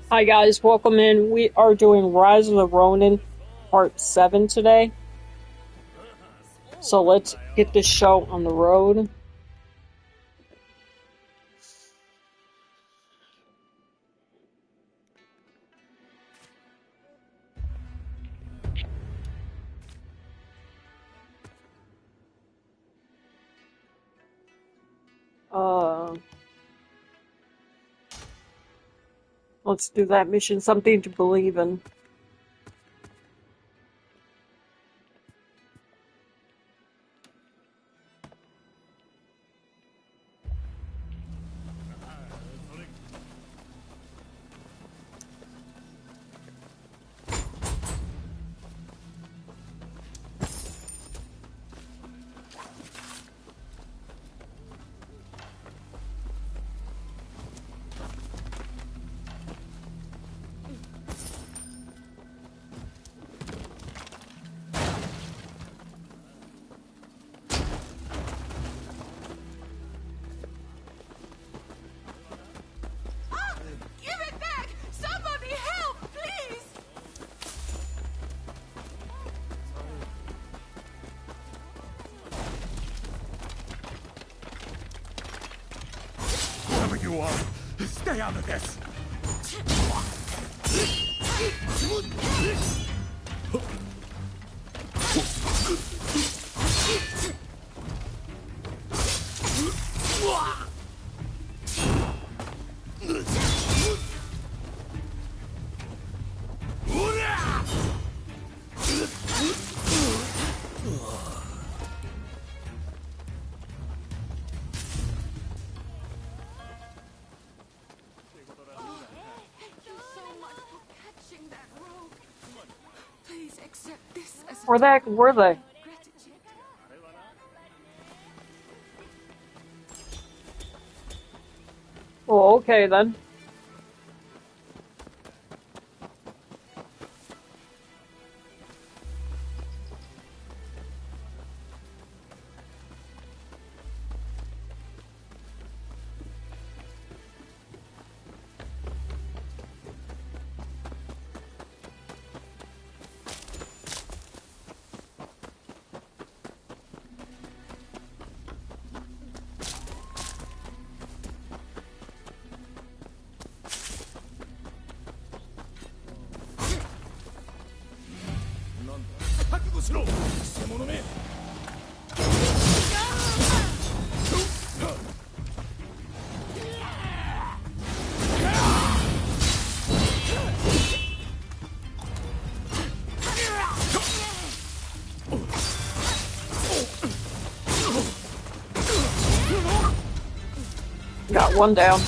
Hi guys, welcome in. We are doing Rise of the Ronin Part 7 today. So let's get this show on the road. Let's do that mission, something to believe in. Give it back! Somebody help, please! Whoever you are, stay out of this! Thank you so much for catching that rogue. Please accept this as a Where the heck were they? gratitude. Oh, okay then. Got one down.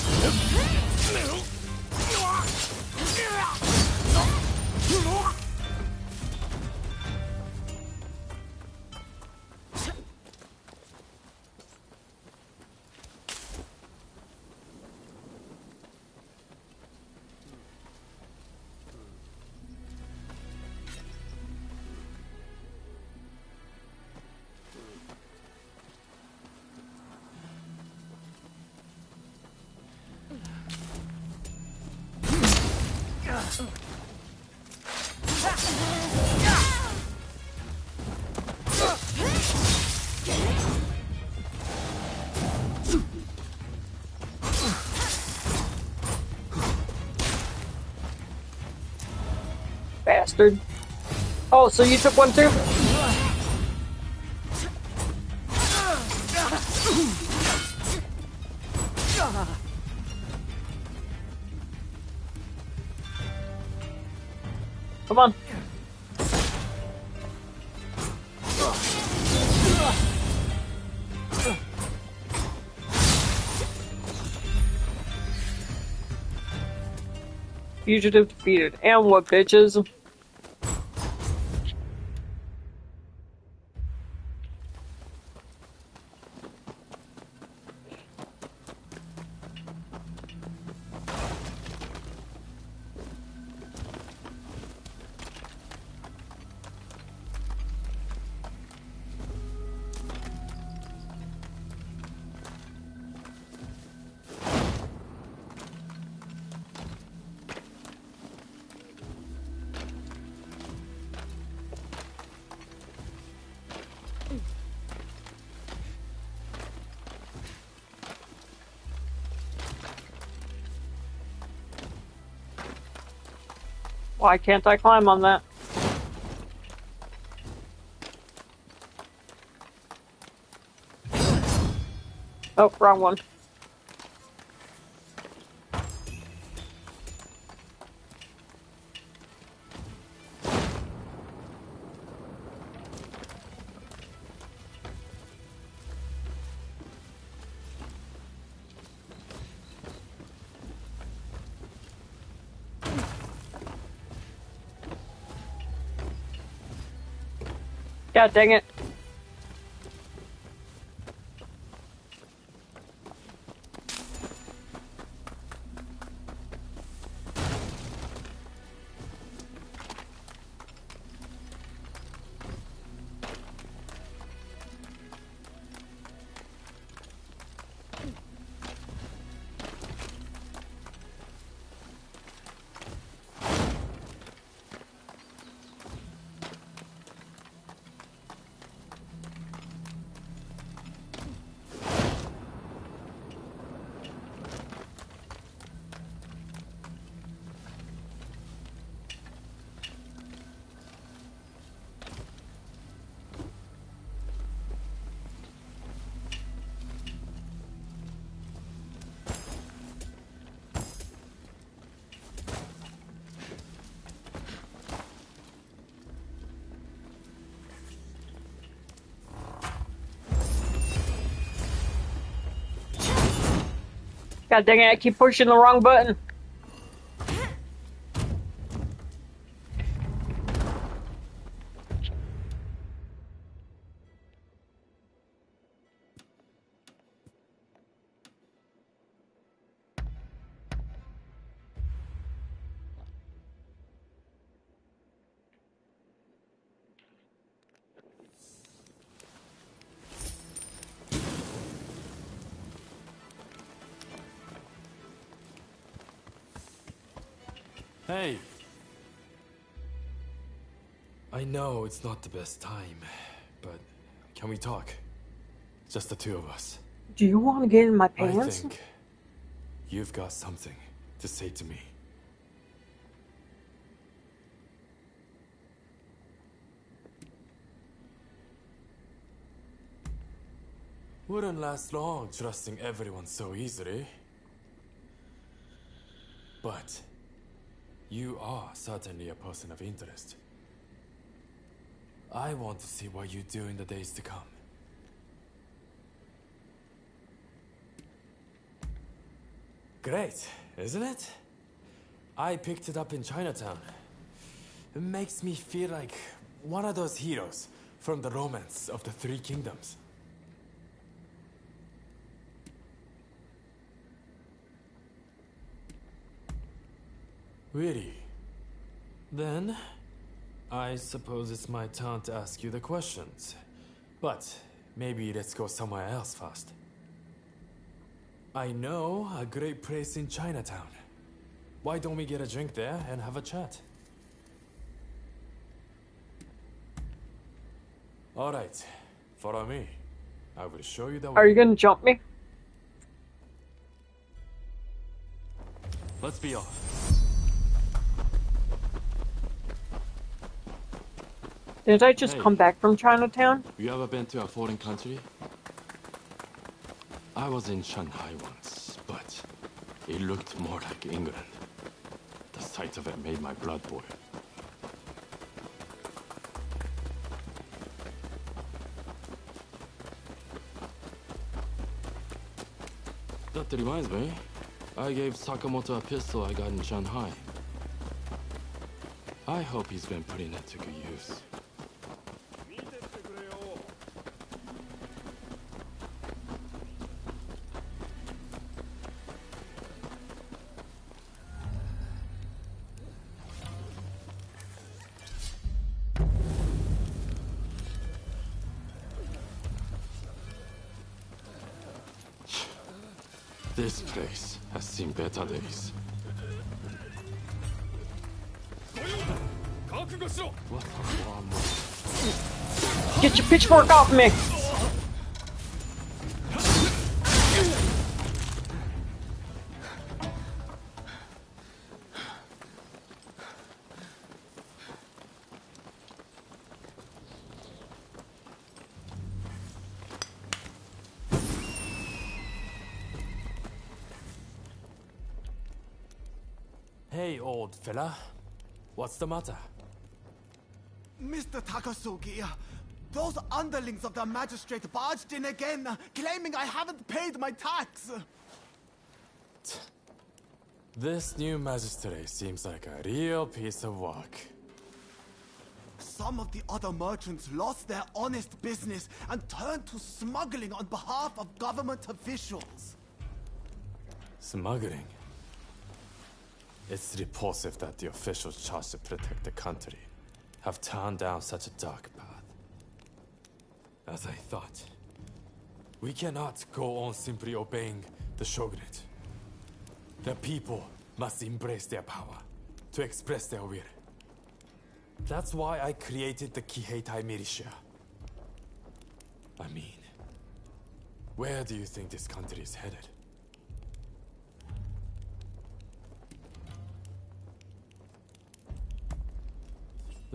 Bastard. Oh, so you took one too? Come on. Fugitive defeated. And what, bitches? Why can't I climb on that? Oh, wrong one. God dang it. God dang it, I keep pushing the wrong button. Hey! I know it's not the best time, but can we talk? Just the two of us. Do you want to get in my I pants? think you've got something to say to me. Wouldn't last long trusting everyone so easily. But you are certainly a person of interest. I want to see what you do in the days to come. Great, isn't it? I picked it up in Chinatown. It makes me feel like one of those heroes from the romance of the Three Kingdoms. Really? Then, I suppose it's my turn to ask you the questions. But maybe let's go somewhere else first. I know a great place in Chinatown. Why don't we get a drink there and have a chat? All right, follow me. I will show you the way. Are you gonna jump me? Let's be off. Did I just Hey. come back from Chinatown? You ever been to a foreign country? I was in Shanghai once, but it looked more like England. The sight of it made my blood boil. That reminds me, I gave Sakamoto a pistol I got in Shanghai. I hope he's been putting it to good use. This place has seen better days. What a warm mood. Get your pitchfork off me! Hey, old fella. What's the matter? Mr. Takasugi, those underlings of the magistrate barged in again, claiming I haven't paid my tax. This new magistrate seems like a real piece of work. Some of the other merchants lost their honest business and turned to smuggling on behalf of government officials. Smuggling? It's repulsive that the officials charged to protect the country have turned down such a dark path. As I thought, we cannot go on simply obeying the shogunate. The people must embrace their power to express their will. That's why I created the Kiheitai militia. I mean, where do you think this country is headed?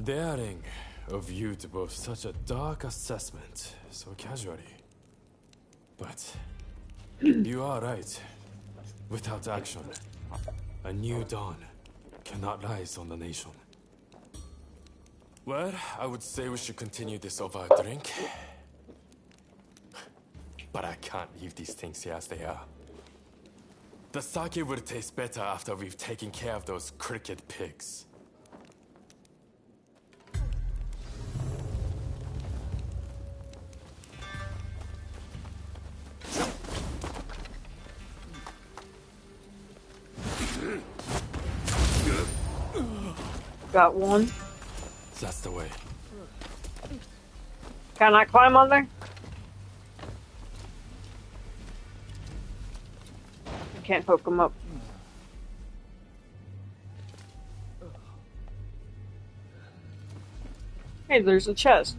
Daring of you to boast such a dark assessment so casually. But you are right. Without action, a new dawn cannot rise on the nation. Well, I would say we should continue this over a drink. But I can't leave these things here as they are. The sake will taste better after we've taken care of those cricket pigs. Got one. That's the way. Can I climb on there? I can't hook them up. Hey, there's a chest.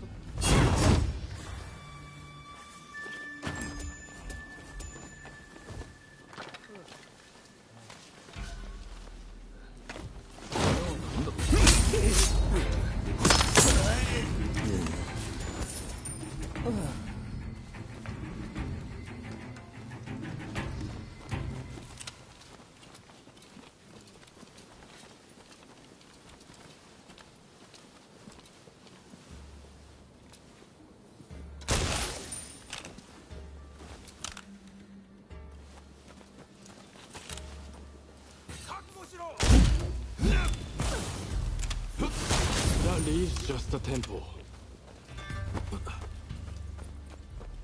That leaves just the temple.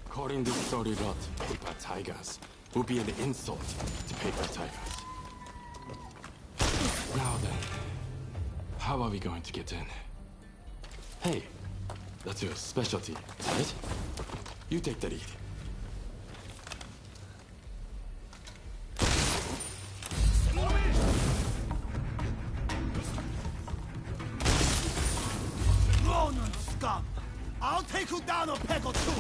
Calling this story not paper tigers would be an insult to paper tigers. Now then, how are we going to get in? Hey, that's your specialty, right? You take the lead. Ronan scum! I'll take you down a peg or two!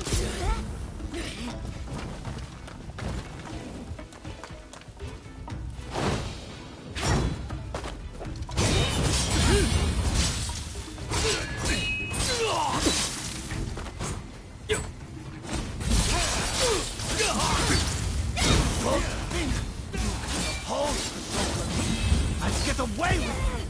Let's get away with it!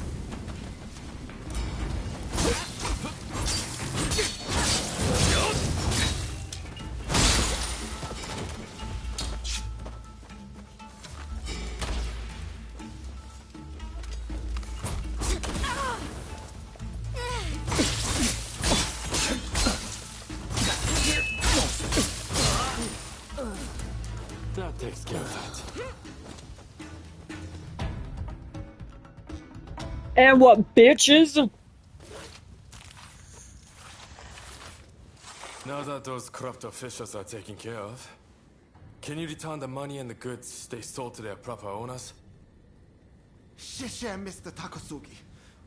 That takes care of that. And what, bitches? Now that those corrupt officials are taken care of, can you return the money and the goods they sold to their proper owners? Shisha, Mr. Takasugi.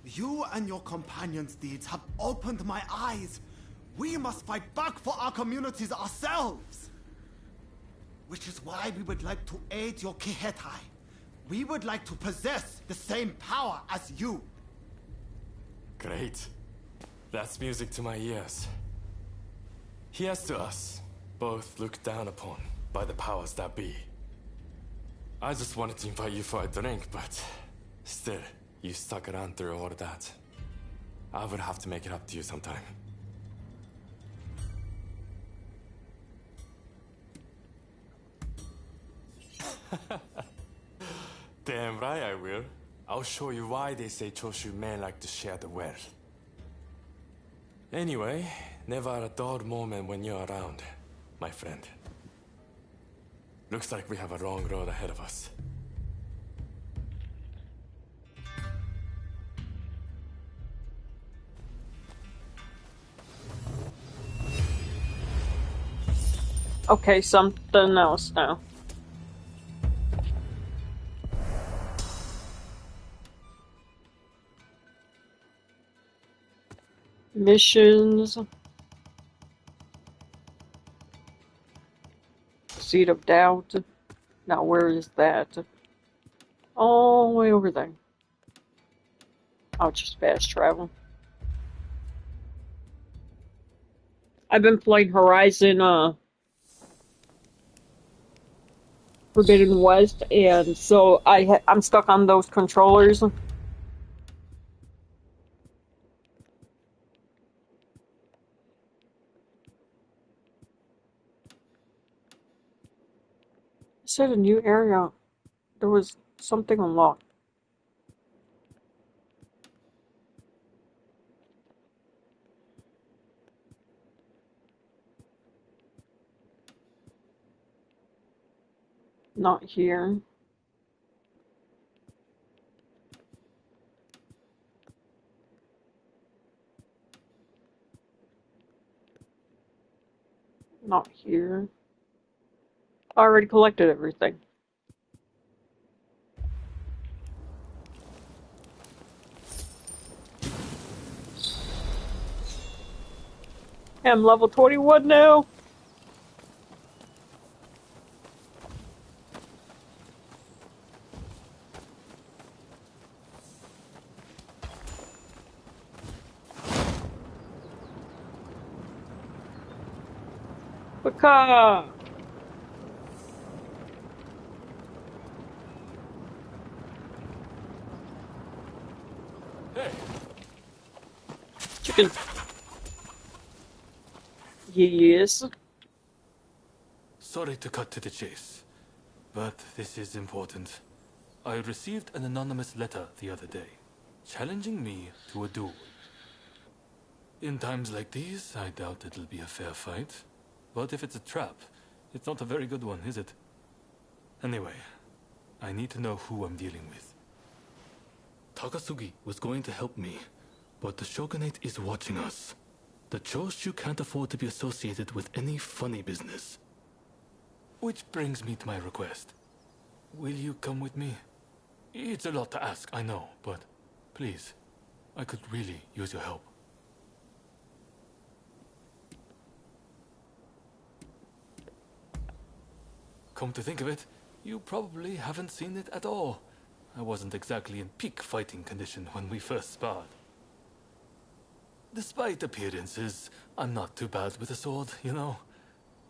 You and your companions' deeds have opened my eyes. We must fight back for our communities ourselves. Which is why we would like to aid your Kiheitai. We would like to possess the same power as you. Great. That's music to my ears. Here's to us, both looked down upon by the powers that be. I just wanted to invite you for a drink, but still, You stuck around through all of that. I would have to make it up to you sometime. Damn right I will. I'll show you why they say Choshu men like to share the wealth. Anyway, never a dull moment when you're around, my friend. Looks like we have a long road ahead of us. Okay, something else now. Missions. Seed of Doubt. Now, where is that? All the way over there. I'll just fast travel. I've been playing Horizon Forbidden West, and so I'm stuck on those controllers. It said a new area. There was something unlocked. Not here. Not here. I already collected everything. I'm level 21 now. Baka! Hey! Chicken. Yes. Sorry to cut to the chase, but this is important. I received an anonymous letter the other day, challenging me to a duel. In times like these, I doubt it'll be a fair fight. But if it's a trap, it's not a very good one, is it? Anyway, I need to know who I'm dealing with. Takasugi was going to help me, but the Shogunate is watching us. The Choshu can't afford to be associated with any funny business. Which brings me to my request. Will you come with me? It's a lot to ask, I know, but please, I could really use your help. Come to think of it, you probably haven't seen it at all. I wasn't exactly in peak fighting condition when we first sparred. Despite appearances, I'm not too bad with a sword, you know.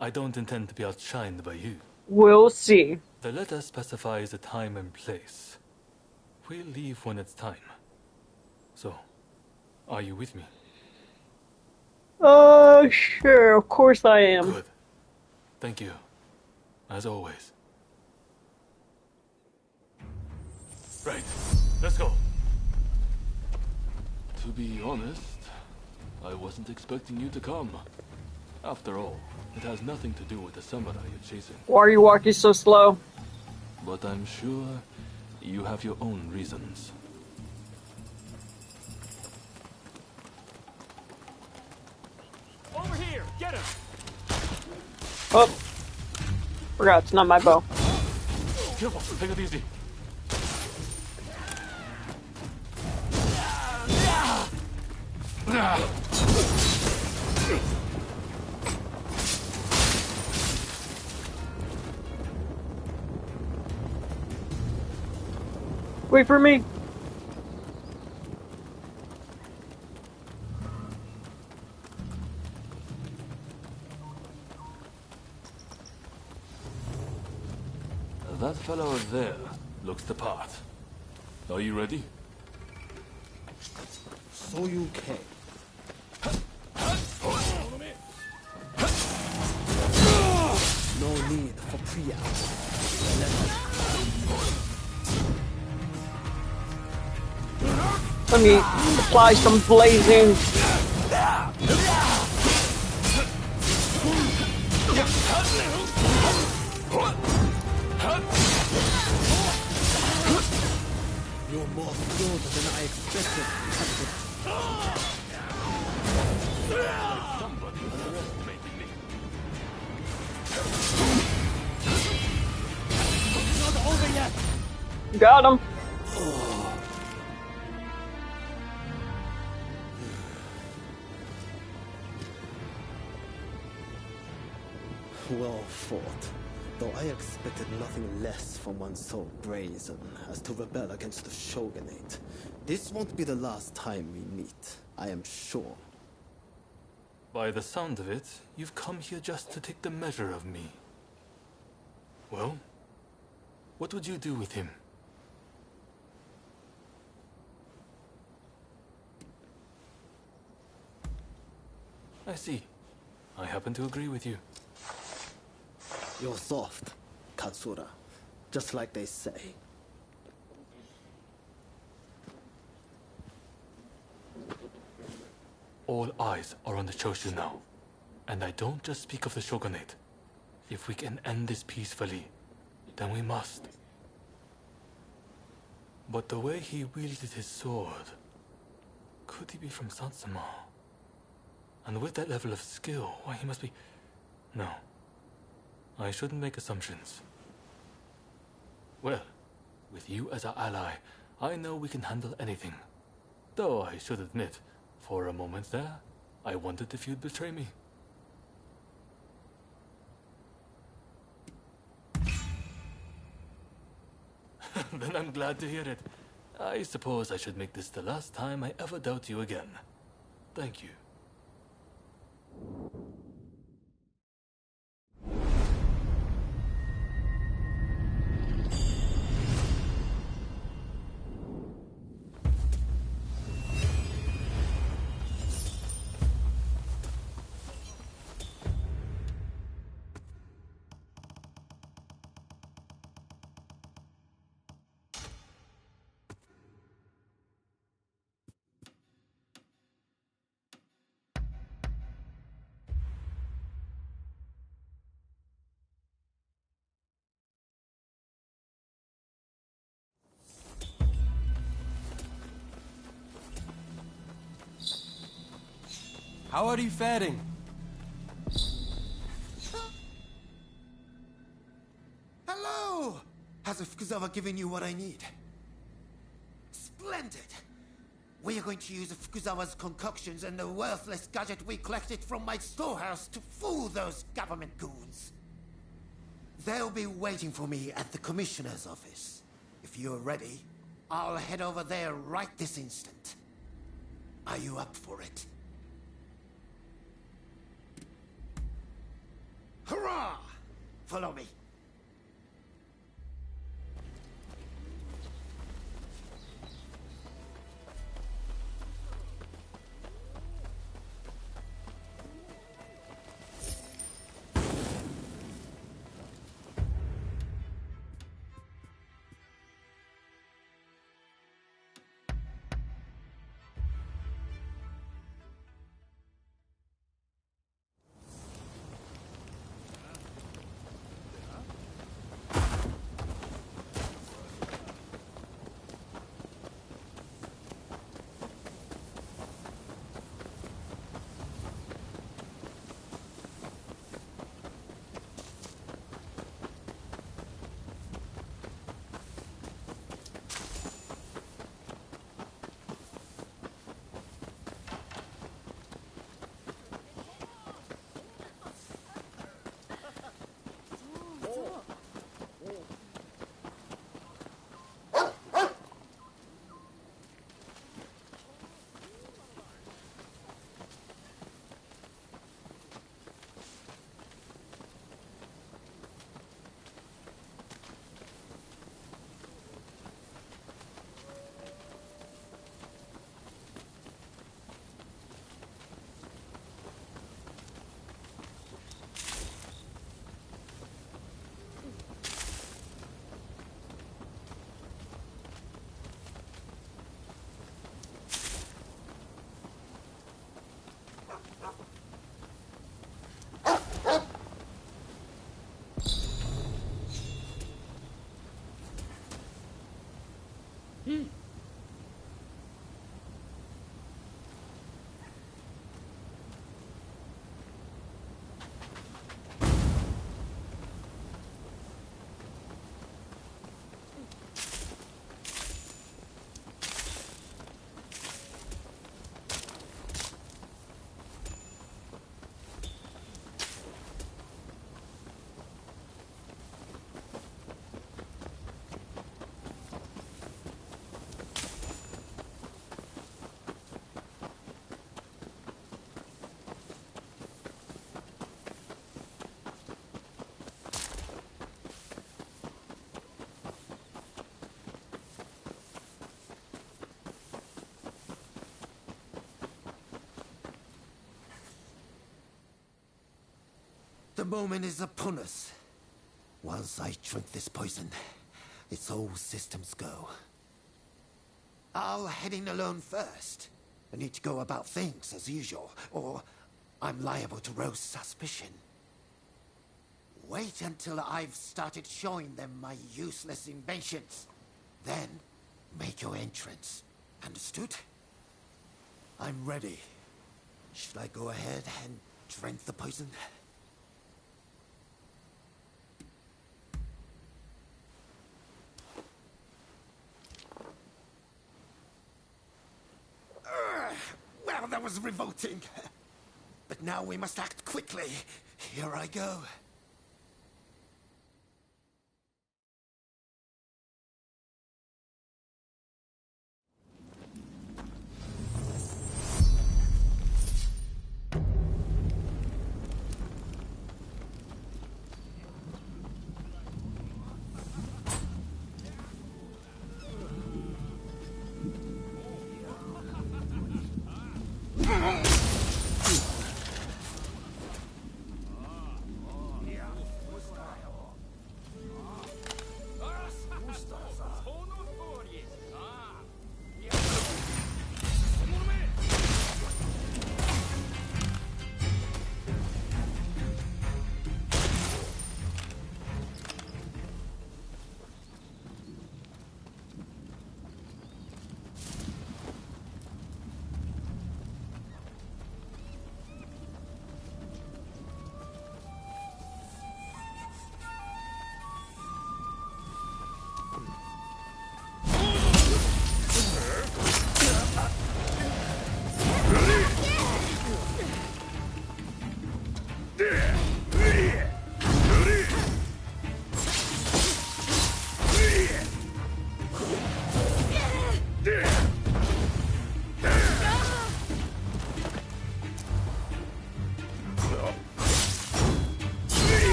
I don't intend to be outshined by you. We'll see. The letter specifies a time and place. We'll leave when it's time. So, are you with me? Sure, of course I am. Good. Thank you. As always. Right. Let's go. To be honest, I wasn't expecting you to come. After all, it has nothing to do with the samurai you're chasing. Why are you walking so slow? But I'm sure you have your own reasons. Over here! Get him! Oh. Forgot, it's not my bow. Careful, take it easy. Wait for me. That fellow there looks the part. Are you ready? So you came. No need for preamble. Let me apply some blazing. You're more skilled than I expected, Captain. Somebody underestimated me. Not over yet! Got him. Well fought. Though I expected nothing less from one so brazen as to rebel against the shogunate. This won't be the last time we meet, I am sure. By the sound of it, you've come here just to take the measure of me. Well, what would you do with him? I see. I happen to agree with you. You're soft, Katsura. Just like they say. All eyes are on the Choshu now. And I don't just speak of the shogunate. If we can end this peacefully, then we must. But the way he wielded his sword... Could he be from Satsuma? And with that level of skill, why he must be... No. I shouldn't make assumptions. Well, with you as our ally, I know we can handle anything. Though I should admit, for a moment there, I wondered if you'd betray me. Then I'm glad to hear it. I suppose I should make this the last time I ever doubt you again. Thank you. How are you faring? Hello! Has Fukuzawa given you what I need? Splendid! We are going to use Fukuzawa's concoctions and the worthless gadget we collected from my storehouse to fool those government goons. They'll be waiting for me at the commissioner's office. If you're ready, I'll head over there right this instant. Are you up for it? Hurrah! Follow me. The moment is upon us. Once I drink this poison, its all systems go. I'll head in alone first. I need to go about things as usual, or I'm liable to rouse suspicion. Wait until I've started showing them my useless inventions. Then, make your entrance. Understood? I'm ready. Should I go ahead and drink the poison? Well, that was revolting. But now we must act quickly. Here I go.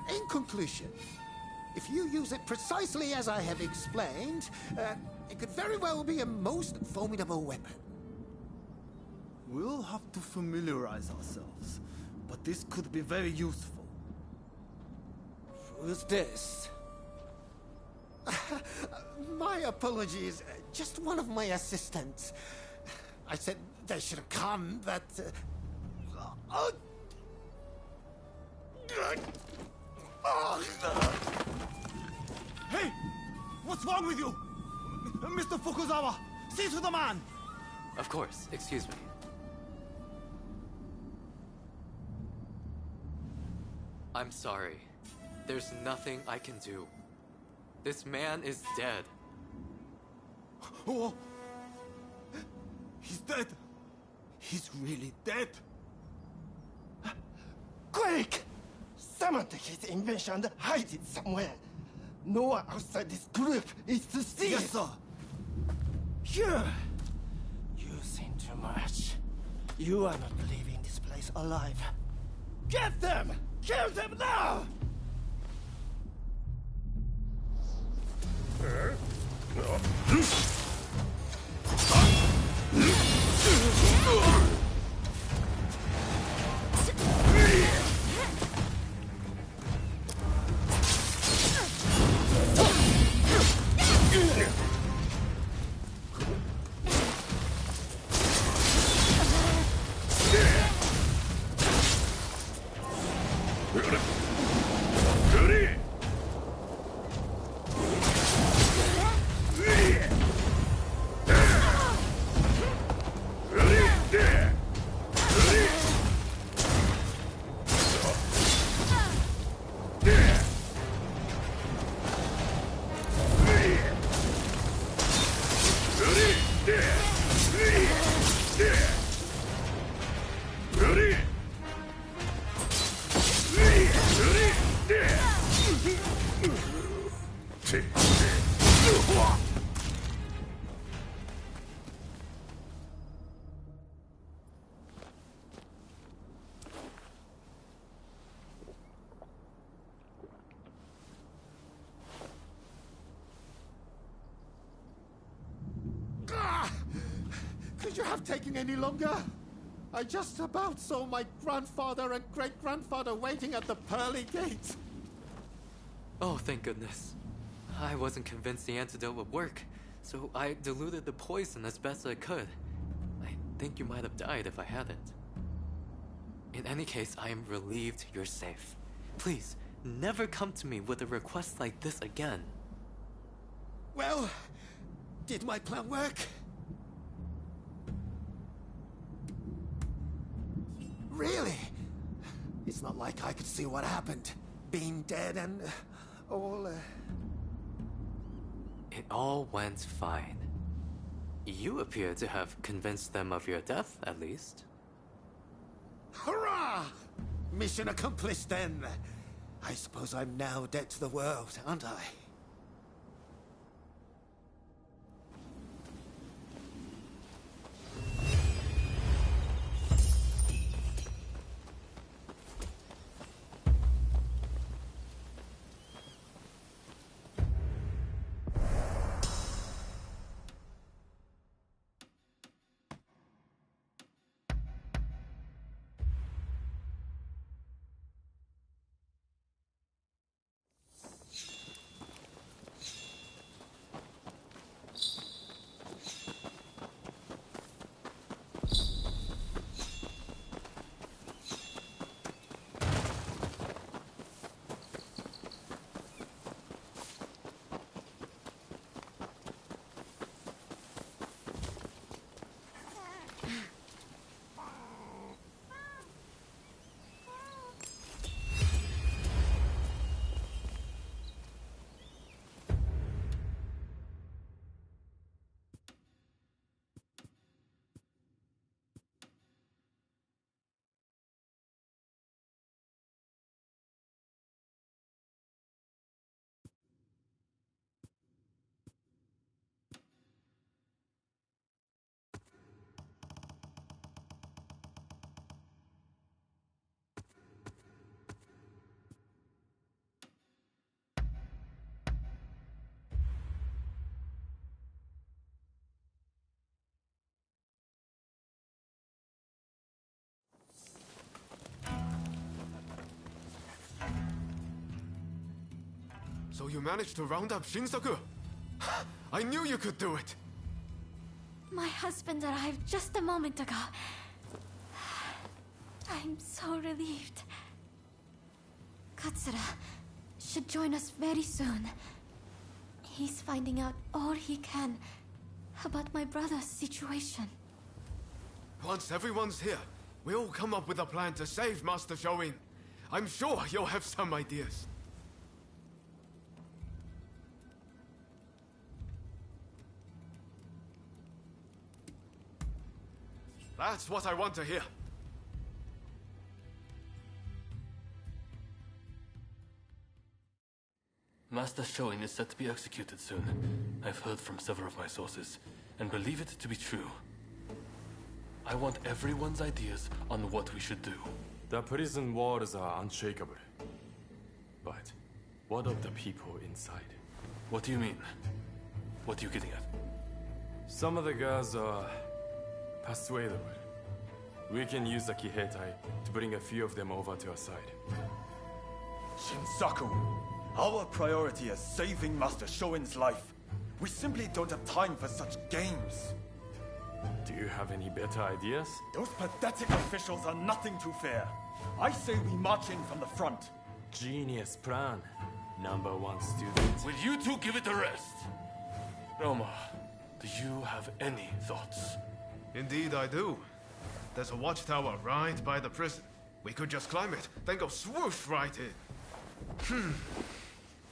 In conclusion, if you use it precisely as I have explained, It could very well be a most formidable weapon. We'll have to familiarize ourselves, but this could be very useful. Who's this? My apologies. Just one of my assistants. I said they should have come, but... Hey! What's wrong with you? Mr. Fukuzawa, see to the man! Of course, excuse me. I'm sorry. There's nothing I can do. This man is dead. Oh! He's dead! He's really dead! Quick! Someone take his invention and hide it somewhere. No one outside this group is to see Yes, it. sir! Here! You seen too much. You are not leaving this place alive. Get them! Kill them now! Could you have taken any longer? I just about saw my grandfather and great-grandfather waiting at the pearly gate. Oh, thank goodness. I wasn't convinced the antidote would work, so I diluted the poison as best I could. I think you might have died if I hadn't. In any case, I am relieved you're safe. Please, never come to me with a request like this again. Well, did my plan work? Really? It's not like I could see what happened. Being dead and all... It all went fine. You appear to have convinced them of your death, at least. Hurrah! Mission accomplished then. I suppose I'm now dead to the world, aren't I? So you managed to round up Shinsaku? I knew you could do it! My husband arrived just a moment ago. I'm so relieved. Katsura should join us very soon. He's finding out all he can about my brother's situation. Once everyone's here, we'll come up with a plan to save Master Shoin. I'm sure you'll have some ideas. That's what I want to hear. Master Shoin is set to be executed soon. I've heard from several of my sources, and believe it to be true. I want everyone's ideas on what we should do. The prison walls are unshakable. But what of the people inside? What do you mean? What are you getting at? Some of the guys are persuadable. We can use the Kihetai to bring a few of them over to our side. Shinsaku, our priority is saving Master Shoin's life. We simply don't have time for such games. Do you have any better ideas? Those pathetic officials are nothing to fear. I say we march in from the front. Genius plan. Number one student. Will you two give it a rest? Roma, do you have any thoughts? Indeed I do. There's a watchtower right by the prison. We could just climb it, then go swoosh right in.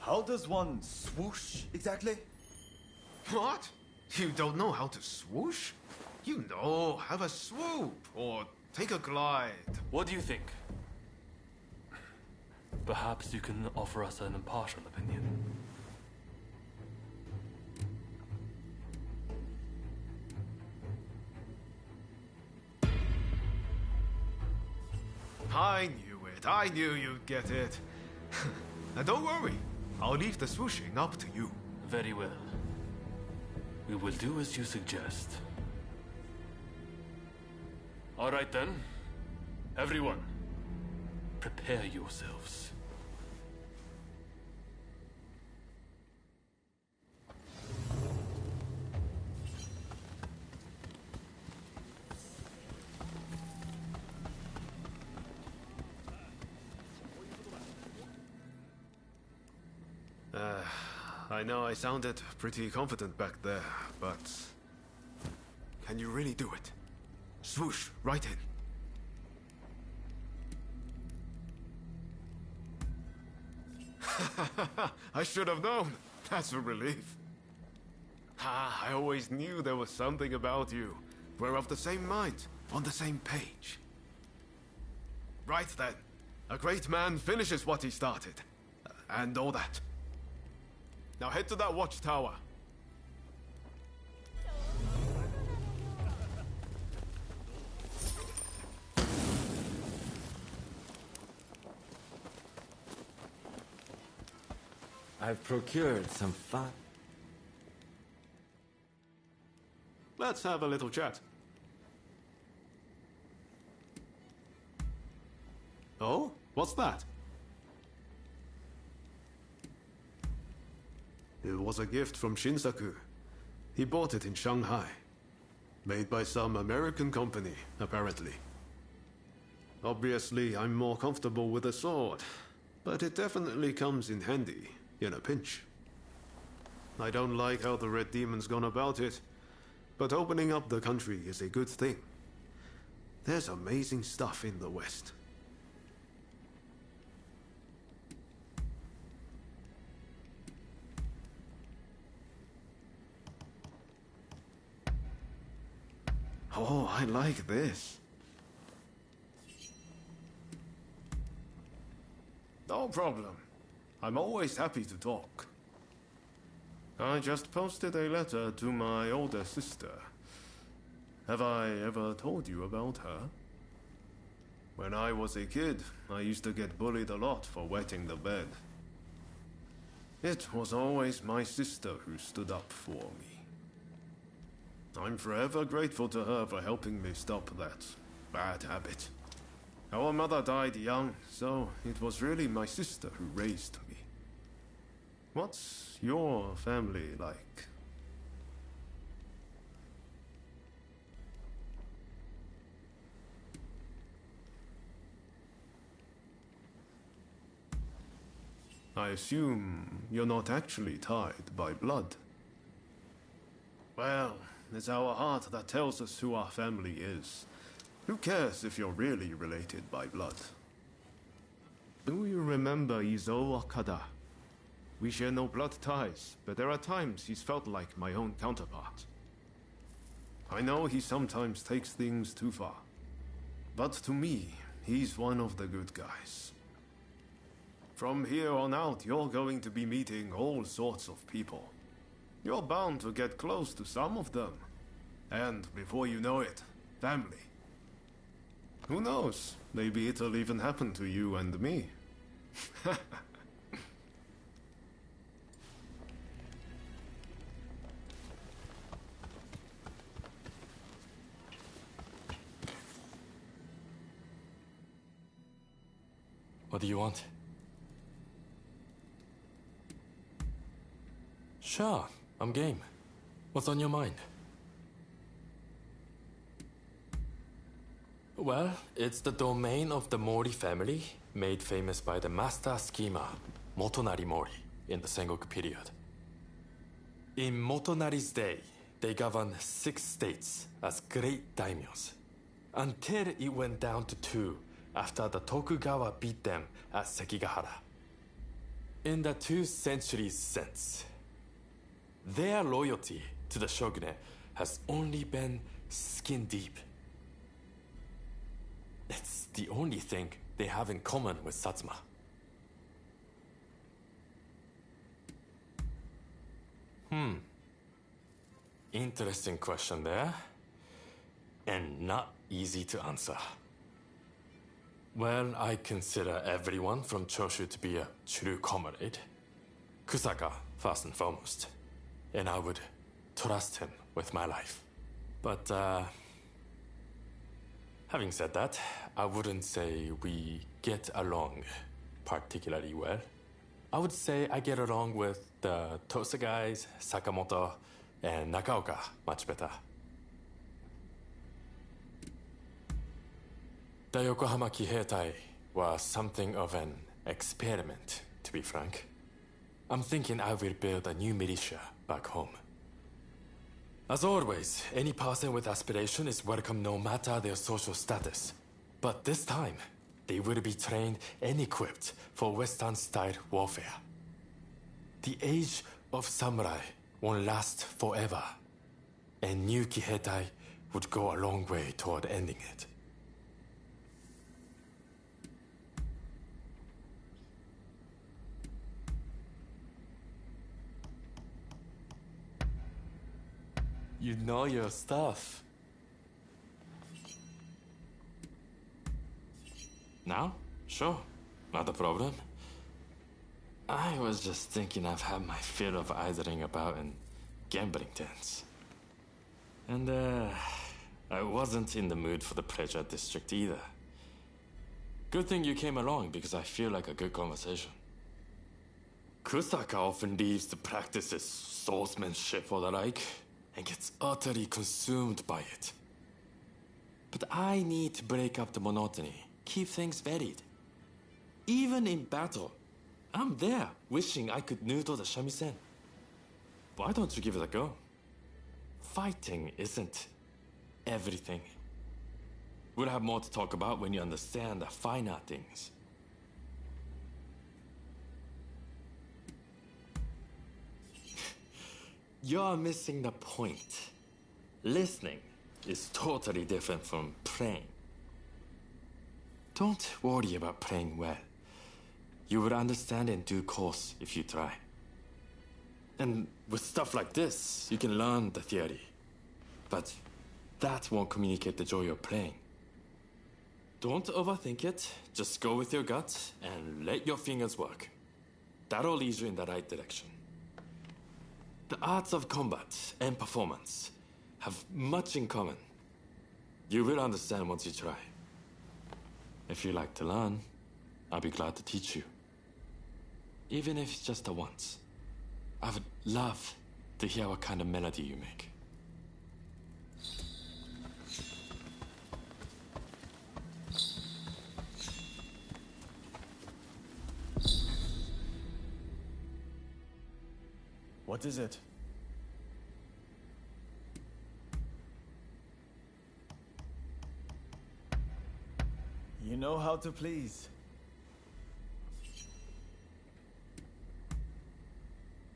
How does one swoosh exactly? What? You don't know how to swoosh? You know, have a swoop, or take a glide. What do you think? Perhaps you can offer us an impartial opinion. I knew it. I knew you'd get it. And don't worry. I'll leave the swooshing up to you. Very well. We will do as you suggest. All right then. Everyone, prepare yourselves. I know I sounded pretty confident back there, but... Can you really do it? Swoosh, right in. I should have known. That's a relief. I always knew there was something about you. We're of the same mind, on the same page. Right then. A great man finishes what he started. And all that. Now head to that watchtower. I've procured some fun. Let's have a little chat. Oh? What's that? It was a gift from Shinsaku. He bought it in Shanghai. Made by some American company, apparently. Obviously, I'm more comfortable with a sword, but it definitely comes in handy, in a pinch. I don't like how the Red Demon's gone about it, but opening up the country is a good thing. There's amazing stuff in the West. Oh, I like this. No problem. I'm always happy to talk. I just posted a letter to my older sister. Have I ever told you about her? When I was a kid, I used to get bullied a lot for wetting the bed. It was always my sister who stood up for me. I'm forever grateful to her for helping me stop that bad habit. Our mother died young, so it was really my sister who raised me. What's your family like? I assume you're not actually tied by blood. Well, it's our heart that tells us who our family is. Who cares if you're really related by blood? Do you remember Izo Okada? We share no blood ties, but there are times he's felt like my own counterpart. I know he sometimes takes things too far, but to me, he's one of the good guys. From here on out, you're going to be meeting all sorts of people. You're bound to get close to some of them. And before you know it, family. Who knows? Maybe it'll even happen to you and me. What do you want? Sure, I'm game. What's on your mind? Well, it's the domain of the Mori family, made famous by the master schemer, Motonari Mori, in the Sengoku period. In Motonari's day, they governed 6 states as great daimyos, until it went down to 2 after the Tokugawa beat them at Sekigahara. In the 2 centuries since, their loyalty to the shogunate has only been skin deep. It's the only thing they have in common with Satsuma. Interesting question there. And not easy to answer. Well, I consider everyone from Choshu to be a true comrade. Kusaka, first and foremost. And I would trust him with my life. But, having said that, I wouldn't say we get along particularly well. I would say I get along with the Tosa guys, Sakamoto, and Nakaoka much better. The Yokohama Kiheitai was something of an experiment, to be frank. I'm thinking I will build a new militia back home. As always, any person with aspiration is welcome no matter their social status. But this time, they will be trained and equipped for Western-style warfare. The age of samurai won't last forever, and new Kiheitai would go a long way toward ending it. You know your stuff. Now? Sure. Not a problem. I was just thinking I've had my fill of idling about in gambling dens. And, I wasn't in the mood for the pleasure district either. Good thing you came along because I feel like a good conversation. Kusaka often leaves the practices swordsmanship or the like, and gets utterly consumed by it. But I need to break up the monotony, keep things varied. Even in battle, I'm there wishing I could noodle the shamisen. Why don't you give it a go? Fighting isn't everything. We'll have more to talk about when you understand the finer things. You're missing the point. Listening is totally different from playing. Don't worry about playing well. You will understand in due course if you try. And with stuff like this, you can learn the theory. But that won't communicate the joy of playing. Don't overthink it. Just go with your gut and let your fingers work. That'll lead you in the right direction. The arts of combat and performance have much in common. You will understand once you try. If you like to learn, I'll be glad to teach you. Even if it's just a once. I would love to hear what kind of melody you make. What is it? You know how to please.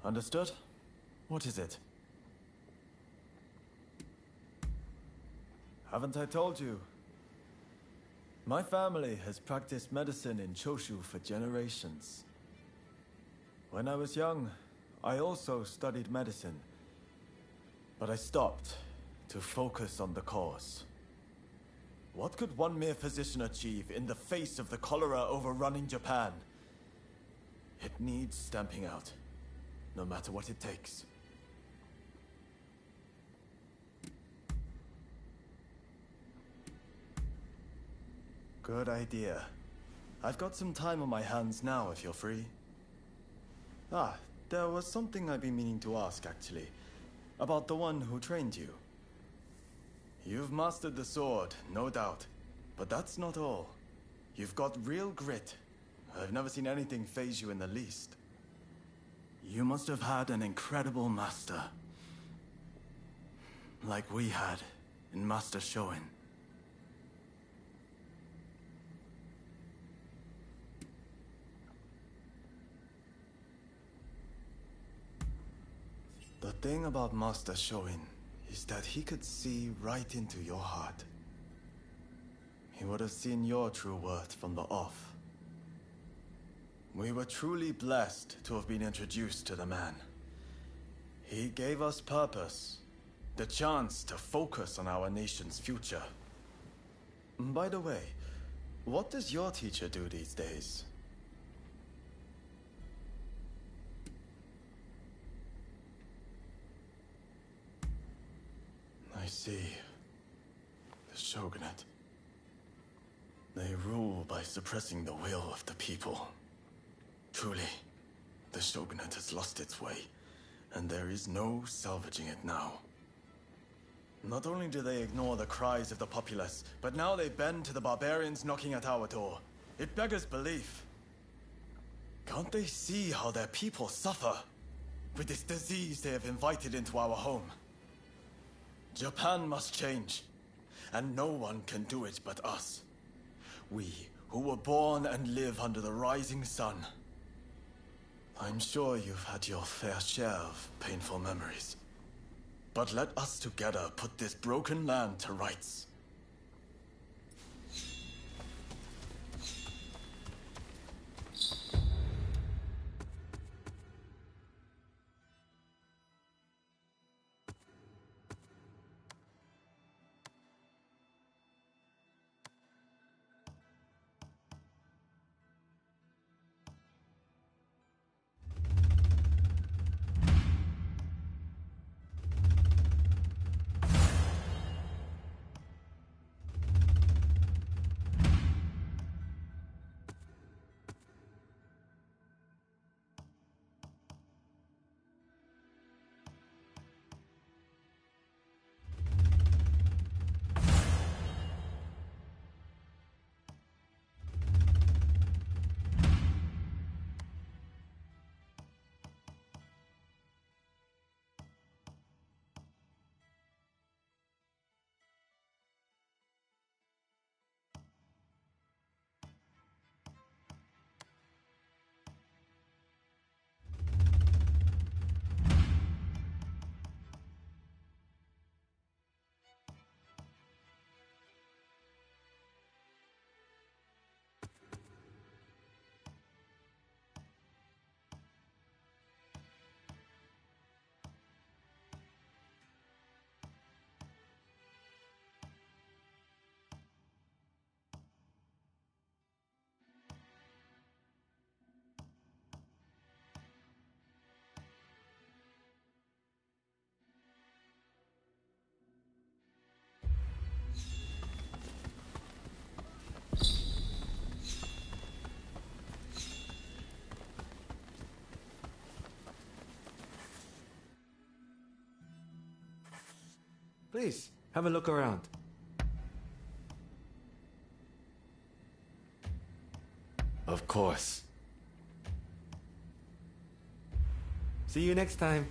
Understood? What is it? Haven't I told you? My family has practiced medicine in Choshu for generations. When I was young, I also studied medicine. But I stopped to focus on the cause. What could one mere physician achieve in the face of the cholera overrunning Japan? It needs stamping out, no matter what it takes. Good idea. I've got some time on my hands now, if you're free. Ah, there was something I've been meaning to ask, actually. About the one who trained you. You've mastered the sword, no doubt. But that's not all. You've got real grit. I've never seen anything faze you in the least. You must have had an incredible master. Like we had in Master Shoin. The thing about Master Shoin is that he could see right into your heart. He would have seen your true worth from the off. We were truly blessed to have been introduced to the man. He gave us purpose, the chance to focus on our nation's future. By the way, what does your teacher do these days? I see. The Shogunate. They rule by suppressing the will of the people. Truly, the Shogunate has lost its way, and there is no salvaging it now. Not only do they ignore the cries of the populace, but now they bend to the barbarians knocking at our door. It beggars belief. Can't they see how their people suffer with this disease they have invited into our home? Japan must change, and no one can do it but us. We, who were born and live under the rising sun. I'm sure you've had your fair share of painful memories. But let us together put this broken land to rights. Please, have a look around. Of course. See you next time.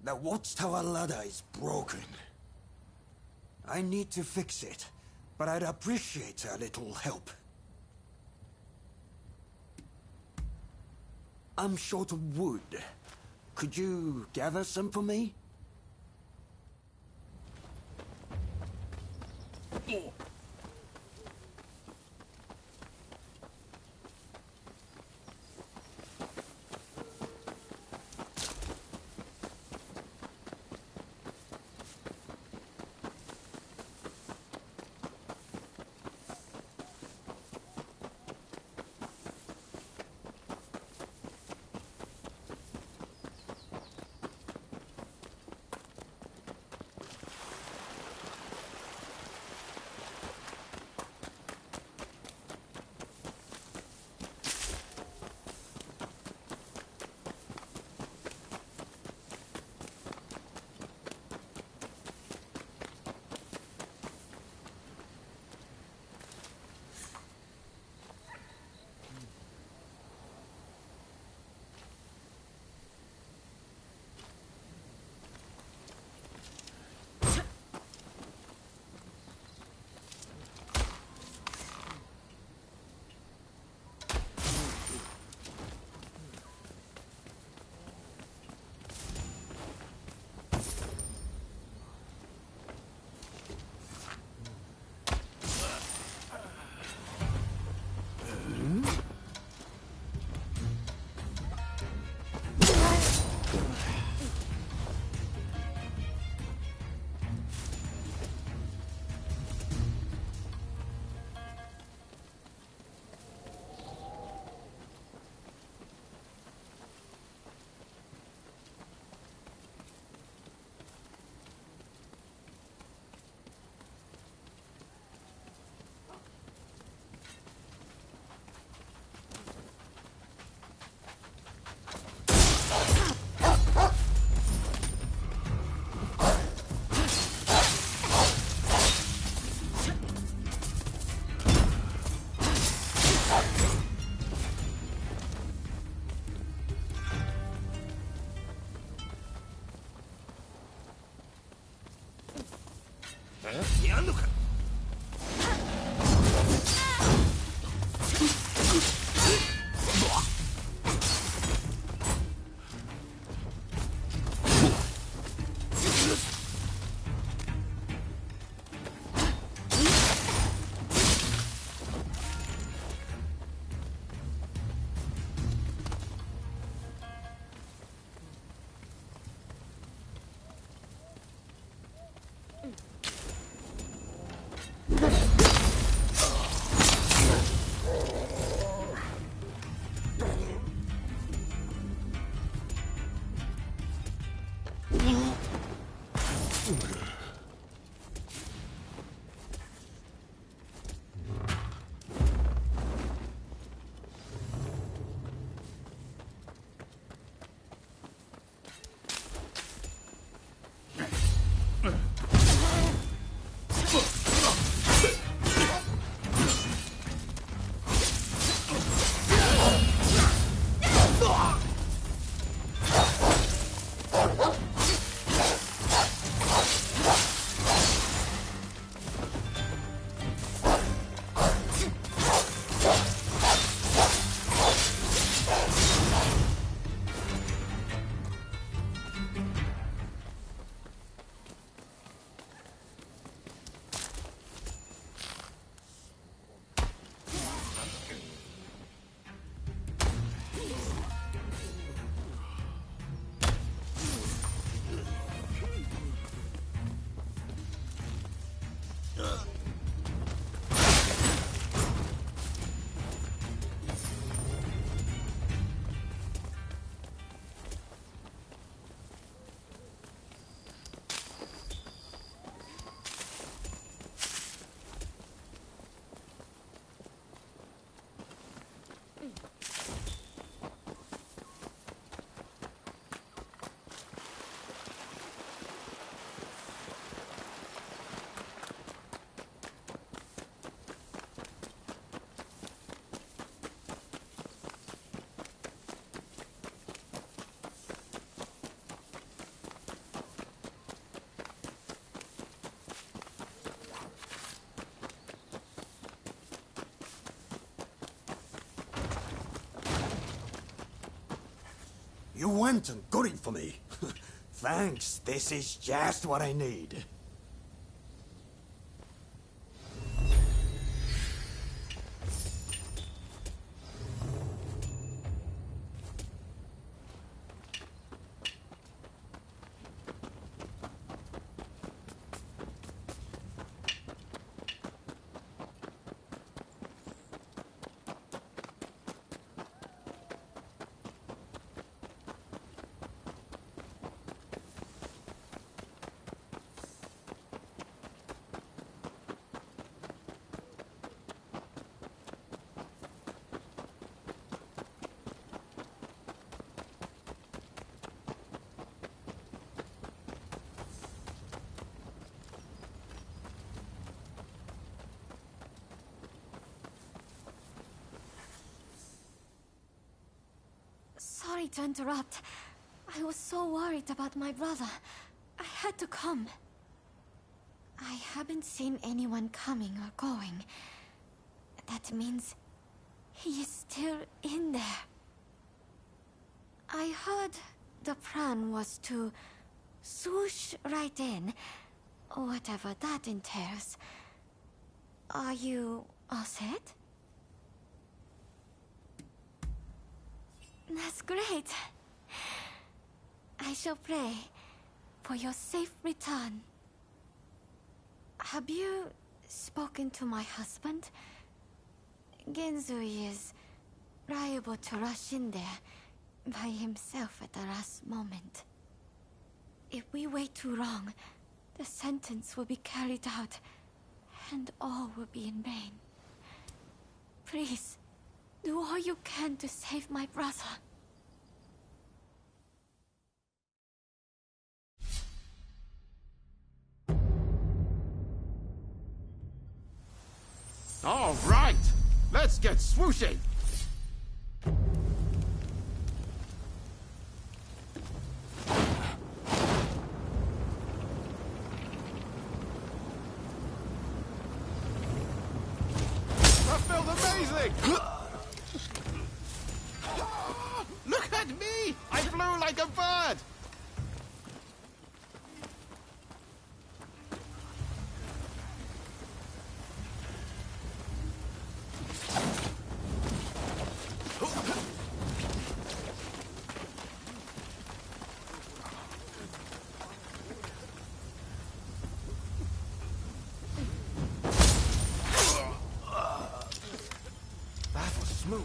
The watchtower ladder is broken. I need to fix it, but I'd appreciate a little help. I'm short of wood. Could you gather some for me? やんのか。You went and got it for me. Thanks, this is just what I need. Sorry to interrupt. I was so worried about my brother. I had to come. I haven't seen anyone coming or going. That means he is still in there. I heard the plan was to swoosh right in, whatever that entails. Are you all set? That's great. I shall pray for your safe return. Have you spoken to my husband? Genzui is liable to rush in there by himself at the last moment. If we wait too long, the sentence will be carried out, and all will be in vain. Please, do all you can to save my brother. All right, let's get swooshing. doing? Look at me! I flew like a bird! That was smooth.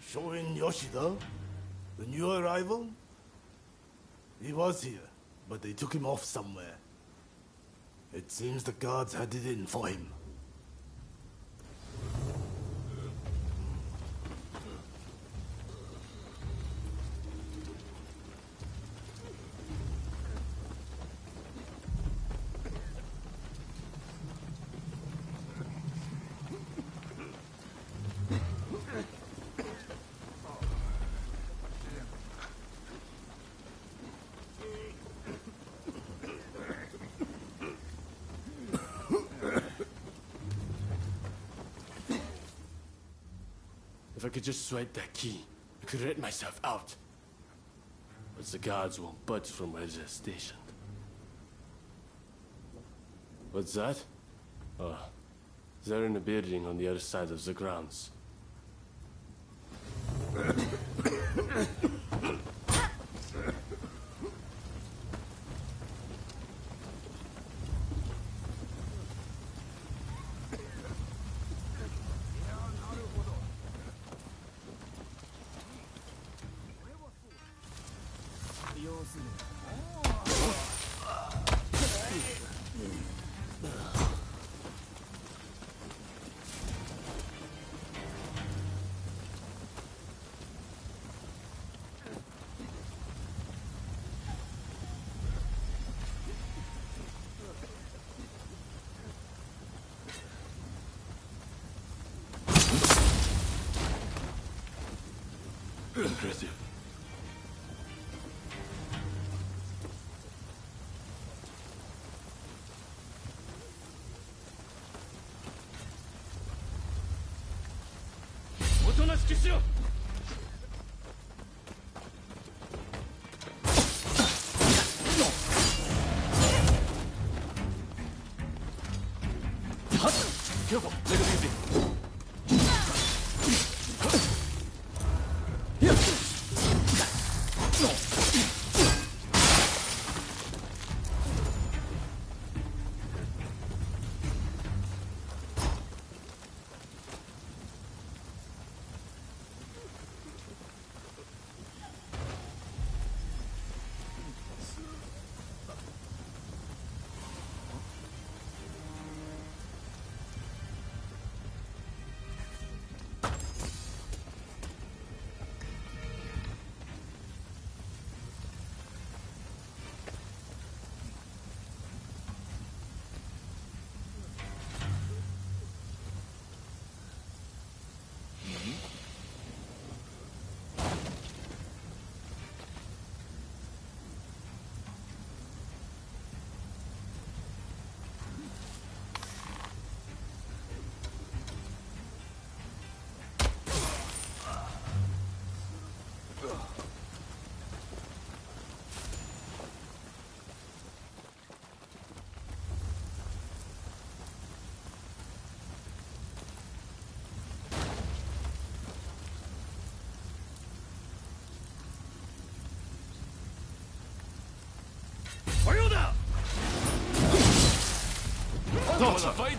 Shoin Yoshida? The new arrival? He was here, but they took him off somewhere. It seems the guards had it in for him. If I could just swipe that key, I could let myself out. But the guards won't budge from where they're stationed. What's that? Oh, they're in a building on the other side of the grounds. Impressive. Careful, take it easy. Wanna fight?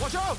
Watch out!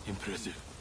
Impressive.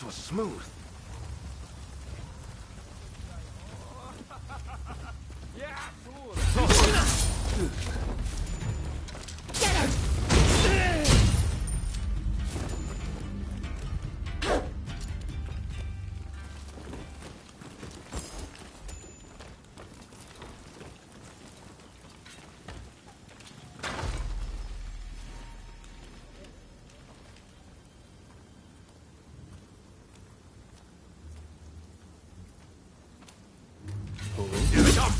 was smooth. Here they come!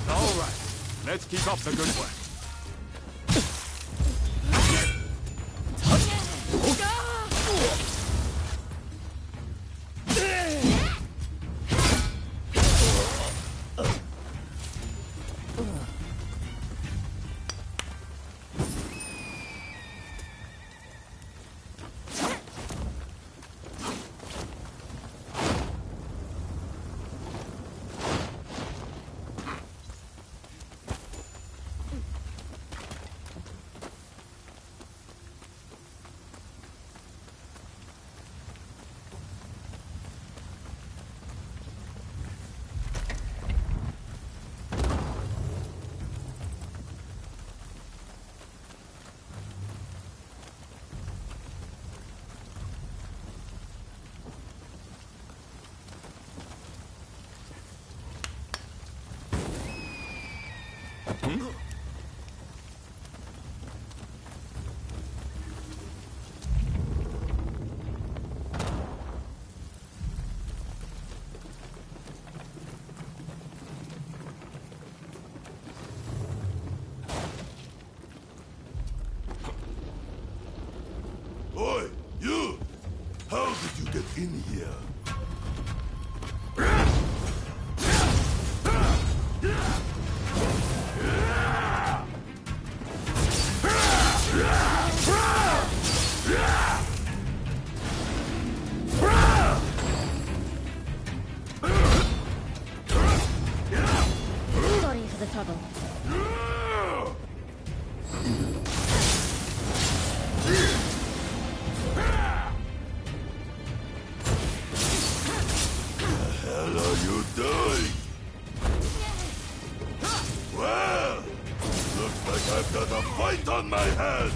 All right, let's keep up the good work. Oi, you! How did you get in here? Sorry for the trouble. Hell are you doing? Well, looks like I've got a fight on my hands.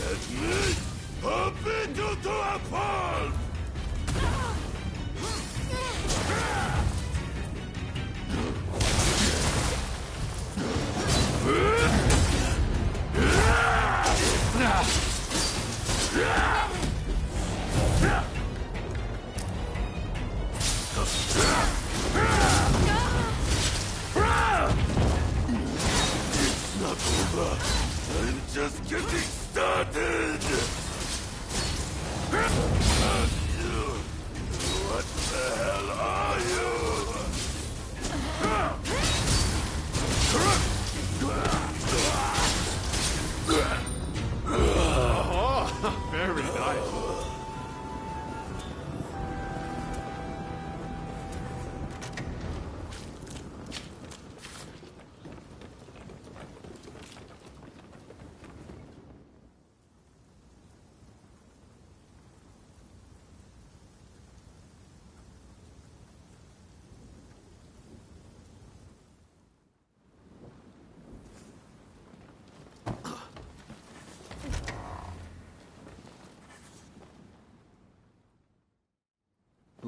Let me beat you to a pulp! It's not over. I'm just getting started. And you, what the hell are you? Oh, very nice.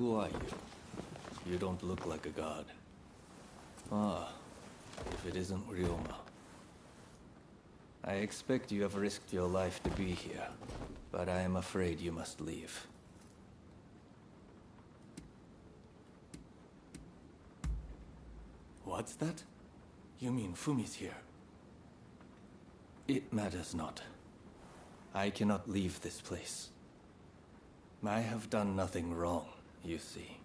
Who are you? You don't look like a god. Ah, if it isn't Ryoma. I expect you have risked your life to be here, but I am afraid you must leave. What's that? You mean Fumi's here? It matters not. I cannot leave this place. I have done nothing wrong, you see.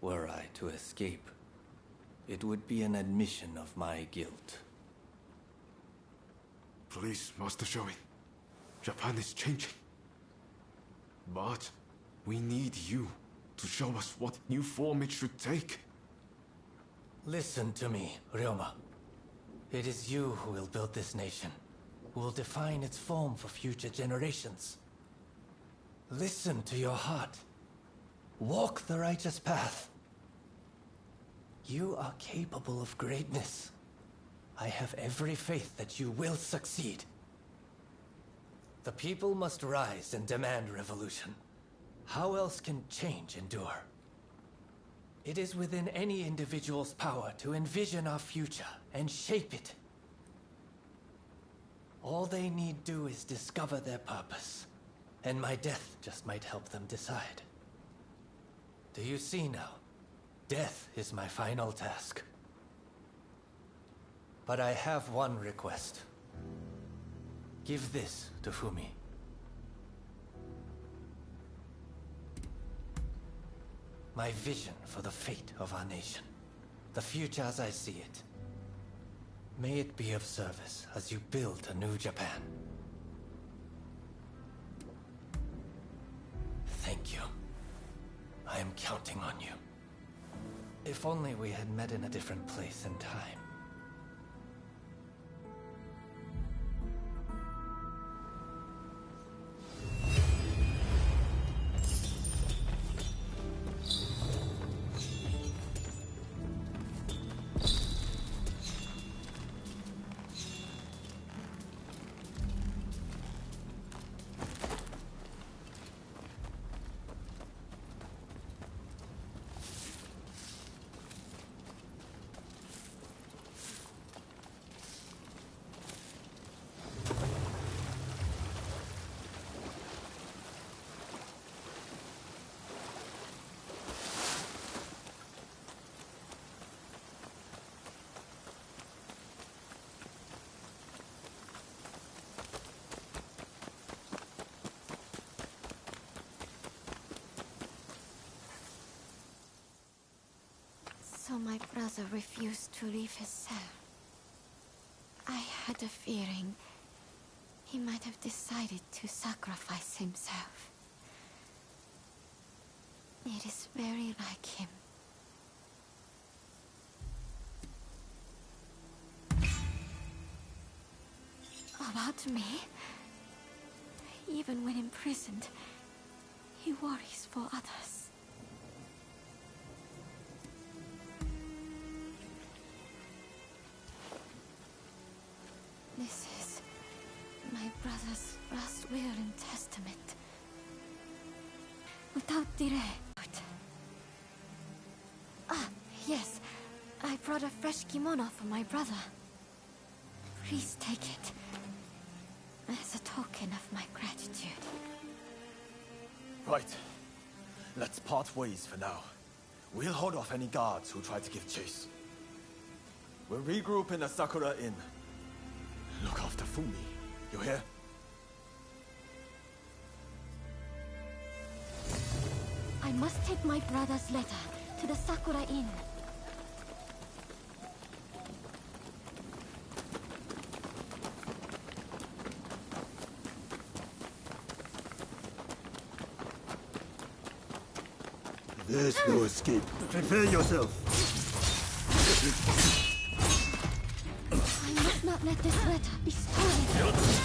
Were I to escape, it would be an admission of my guilt. Please, Master Shoin. Japan is changing. But we need you to show us what new form it should take. Listen to me, Ryoma. It is you who will build this nation, who will define its form for future generations. Listen to your heart. Walk the righteous path. You are capable of greatness. I have every faith that you will succeed. The people must rise and demand revolution. How else can change endure? It is within any individual's power to envision our future and shape it. All they need do is discover their purpose, and my death just might help them decide. Do you see now? Death is my final task. But I have one request. Give this to Fumi. My vision for the fate of our nation. The future as I see it. May it be of service as you build a new Japan. Thank you. I am counting on you. If only we had met in a different place and time. So my brother refused to leave his cell. I had a feeling he might have decided to sacrifice himself. It is very like him. About me? Even when imprisoned, he worries for others. This is my brother's last will and testament. Without delay. Ah, yes. I brought a fresh kimono for my brother. Please take it. As a token of my gratitude. Right. Let's part ways for now. We'll hold off any guards who try to give chase. We'll regroup in the Sakura Inn. Look after Fumi. You hear? I must take my brother's letter to the Sakura Inn. There's no escape. Prepare yourself. I must not let this letter be stolen.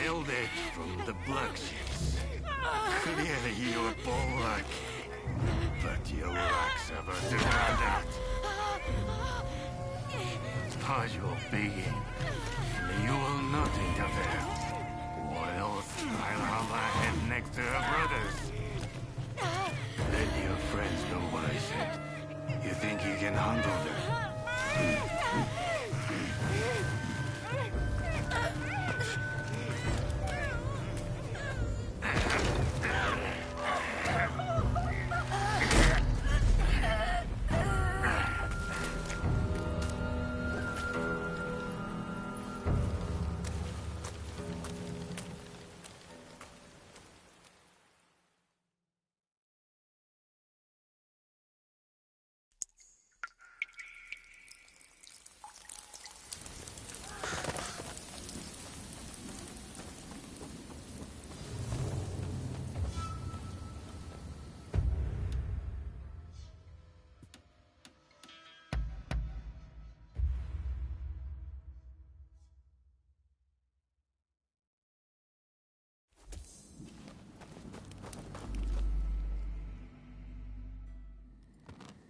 Build it from the black ships. Clearly your bulwark. But your lacks ever do that. Pause your begging. You will not interfere. Or else I'll have a head next to her brothers. Let your friends know what I said. You think you can handle them?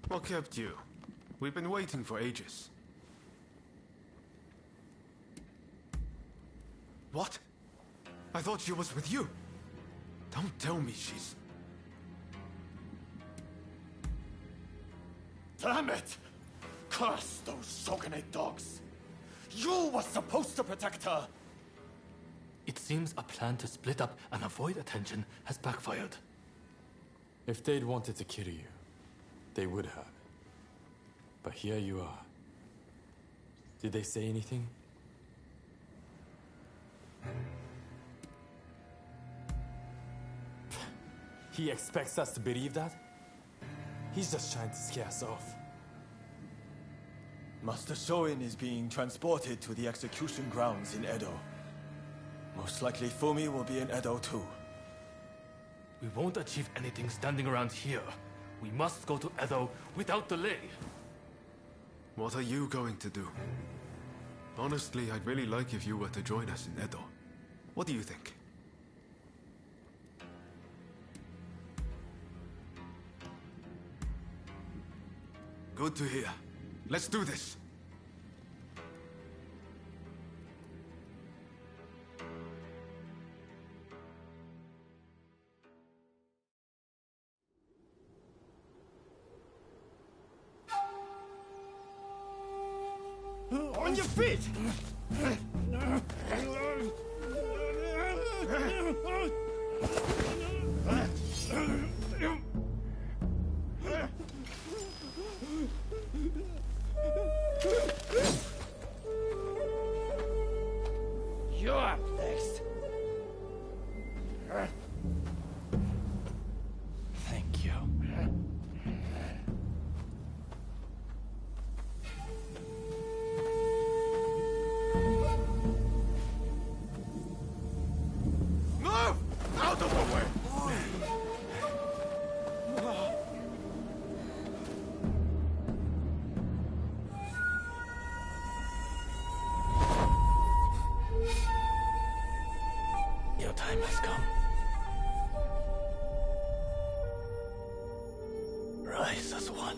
What kept you? We've been waiting for ages. What? I thought she was with you. Don't tell me she's... Damn it! Curse those Shogunate dogs! You were supposed to protect her! It seems a plan to split up and avoid attention has backfired. If they'd wanted to kill you, they would have. But here you are. Did they say anything? He expects us to believe that? He's just trying to scare us off. Master Shoin is being transported to the execution grounds in Edo. Most likely Fumi will be in Edo too. We won't achieve anything standing around here. We must go to Edo without delay. What are you going to do? Honestly, I'd really like if you were to join us in Edo. What do you think? Good to hear. Let's do this. On your feet! You're up next. Thank you. Move! Out of the way! Your time has come. Rise as one.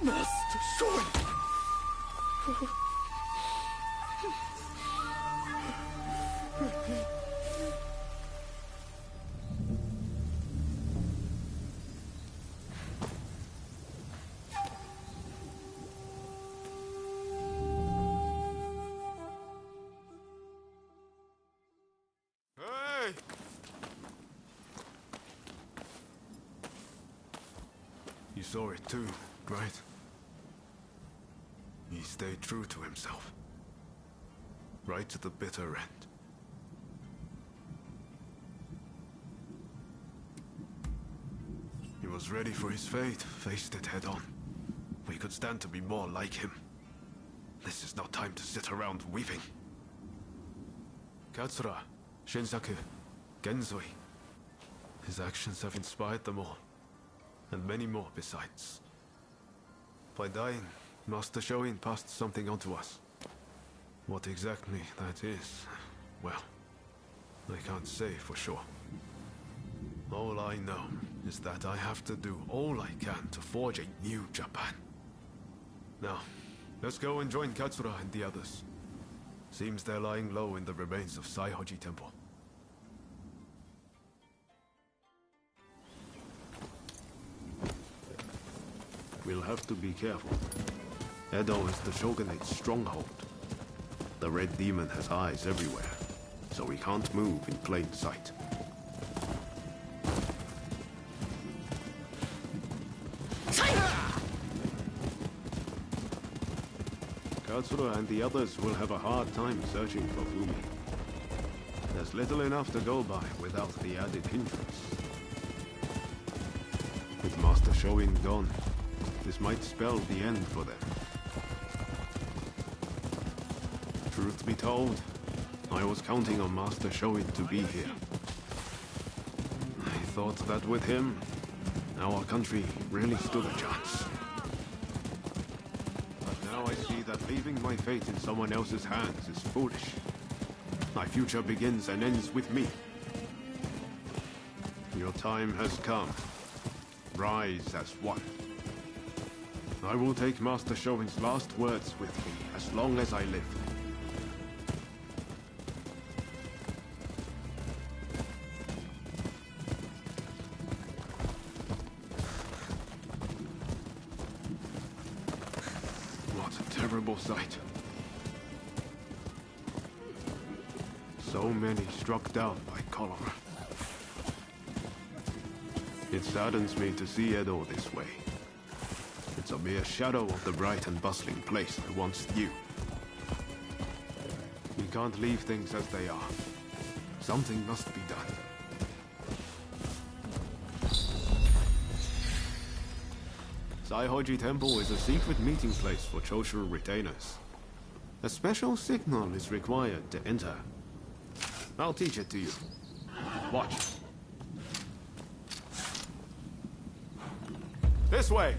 Master Shoin! Hey! You saw it too, right? He stayed true to himself. Right to the bitter end. He was ready for his fate, faced it head on. We could stand to be more like him. This is not time to sit around weeping. Katsura, Shinsaku, Genzoi. His actions have inspired them all, and many more besides. By dying, Master Shoin passed something on to us. What exactly that is, well, I can't say for sure. All I know is that I have to do all I can to forge a new Japan. Now, let's go and join Katsura and the others. Seems they're lying low in the remains of Saihoji Temple. We'll have to be careful. Edo is the Shogunate's stronghold. The Red Demon has eyes everywhere, so we can't move in plain sight. Katsura and the others will have a hard time searching for Fumi. There's little enough to go by without the added hindrance. With Master Shoin gone, this might spell the end for them. Truth be told, I was counting on Master Shoin to be here. I thought that with him, our country really stood a chance. But now I see that leaving my fate in someone else's hands is foolish. My future begins and ends with me. Your time has come. Rise as one. I will take Master Shoin's last words with me as long as I live. What a terrible sight. So many struck down by cholera. It saddens me to see Edo this way. It's a mere shadow of the bright and bustling place I once knew. We can't leave things as they are. Something must be done. Saihoji Temple is a secret meeting place for Choshu retainers. A special signal is required to enter. I'll teach it to you. Watch. This way!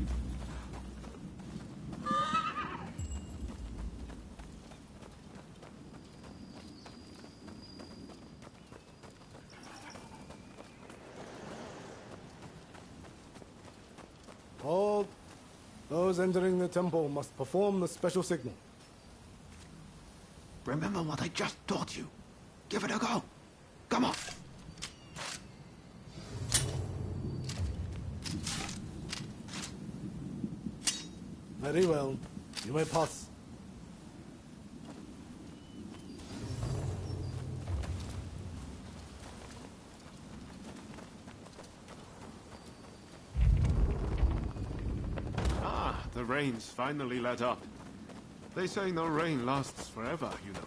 All those entering the temple must perform the special signal. Remember what I just taught you. Give it a go. Come on. Very well. You may pass. Ah, the rain's finally let up. They say no rain lasts forever, you know.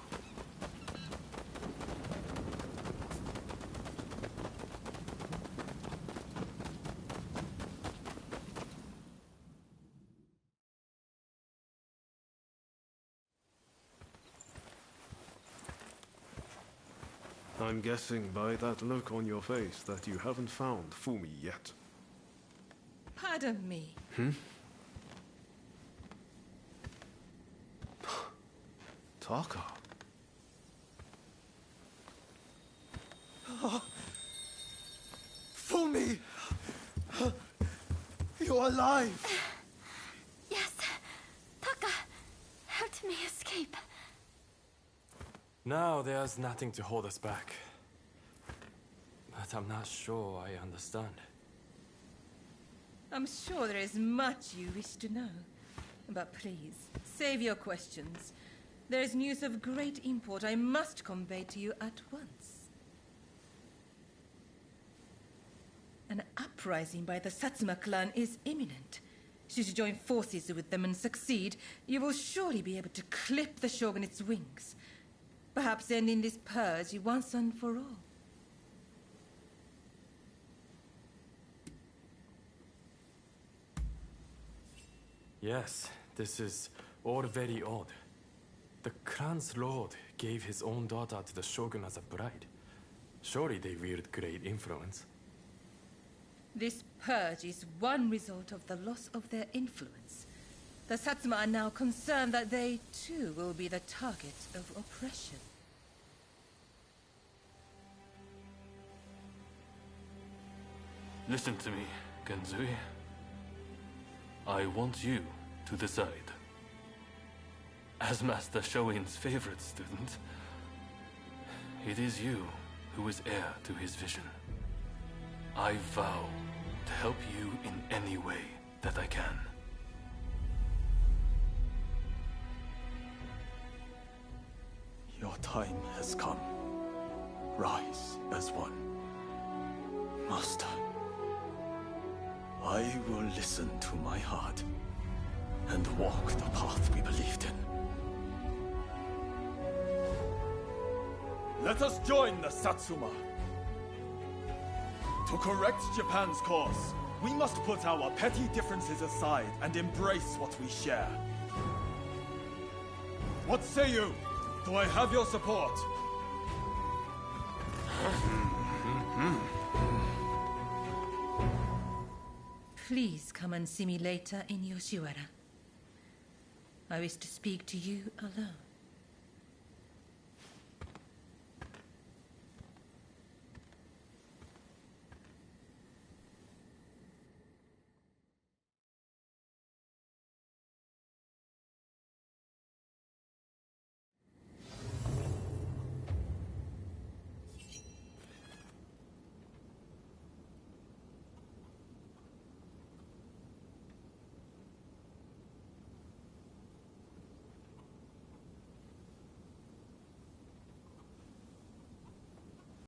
I'm guessing by that look on your face that you haven't found Fumi yet. Pardon me. Taka. Fumi! You're alive! Yes. Now there's nothing to hold us back. But I'm not sure I understand. I'm sure there is much you wish to know. But please, save your questions. There is news of great import I must convey to you at once. An uprising by the Satsuma clan is imminent. Should you join forces with them and succeed, you will surely be able to clip the shogunate's wings. Perhaps ending this purge once and for all. Yes, this is all very odd. The clan's lord gave his own daughter to the shogun as a bride. Surely they wield great influence. This purge is one result of the loss of their influence. The Satsuma are now concerned that they, too, will be the target of oppression. Listen to me, Genzui. I want you to decide. As Master Shoin's favorite student, it is you who is heir to his vision. I vow to help you in any way that I can. Your time has come. Rise as one. Master, I will listen to my heart and walk the path we believed in. Let us join the Satsuma. To correct Japan's course, we must put our petty differences aside and embrace what we share. What say you? Do I have your support? Please come and see me later in Yoshiwara. I wish to speak to you alone.